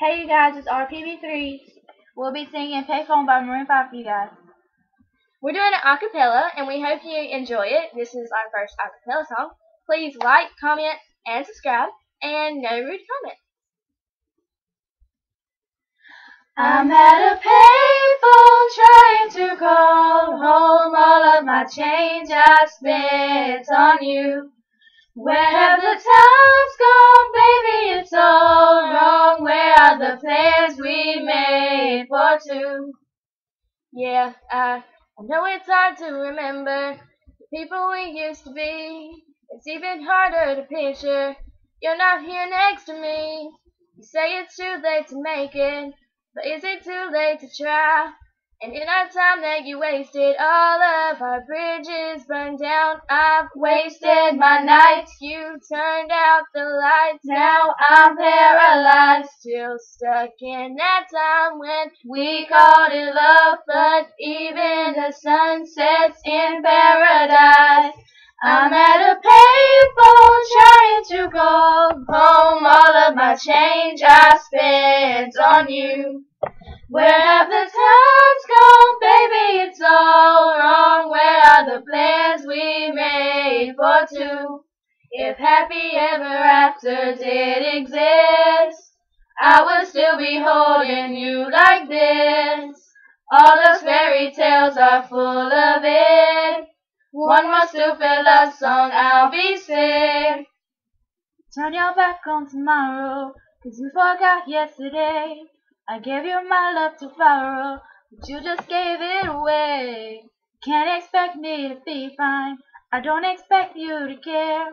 Hey you guys, it's RPB3's. We'll be singing Payphone by Maroon5 for you guys. We're doing it a cappella, and we hope you enjoy it. This is our first a cappella song. Please like, comment, and subscribe, and no rude comments. I'm at a payphone trying to call home all of my change I spent on you. Where have the times gone, baby? It's all wrong. Where are the plans we made for two? Yeah, I know it's hard to remember the people we used to be. It's even harder to picture you're not here next to me. You say it's too late to make it, but is it too late to try? And in our time that you wasted, all of our bridges burned down. I've wasted my nights, you turned out the lights. Now I'm paralyzed, still stuck in that time when we called it love. But even the sun sets in paradise. I'm at a payphone trying to call home all of my change I spent on you. Where have the times gone, baby? It's all wrong. Where are the plans we made for two? If happy ever after did exist, I would still be holding you like this. All those fairy tales are full of it. One more stupid love song, I'll be sick. Turn your back on tomorrow, 'cause you forgot yesterday. I gave you my love to borrow, but you just gave it away. Can't expect me to be fine, I don't expect you to care.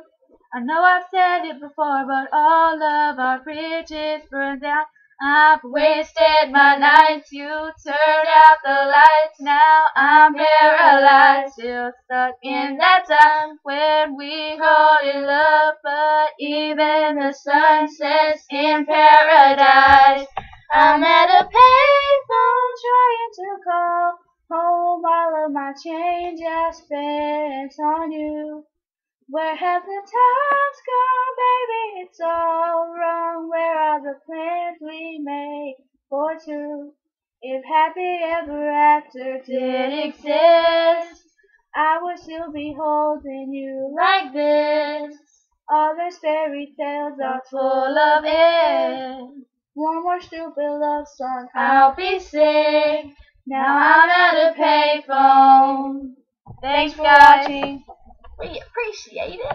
I know I've said it before, but all of our bridges burned down. I've wasted my nights, you turned out the lights. Now I'm paralyzed, still stuck in that time when we called it love. But even the sun sets in paradise. I'm at a payphone trying to call home all of my change I spent on you. Where have the times gone, baby? It's all wrong. Where are the plans we made for two? If happy ever after did exist, I would still be holding you like this. All those fairy tales are full of it. One more stupid love song, I'll be sick. Now I'm at a payphone. Thanks for watching. We appreciate it.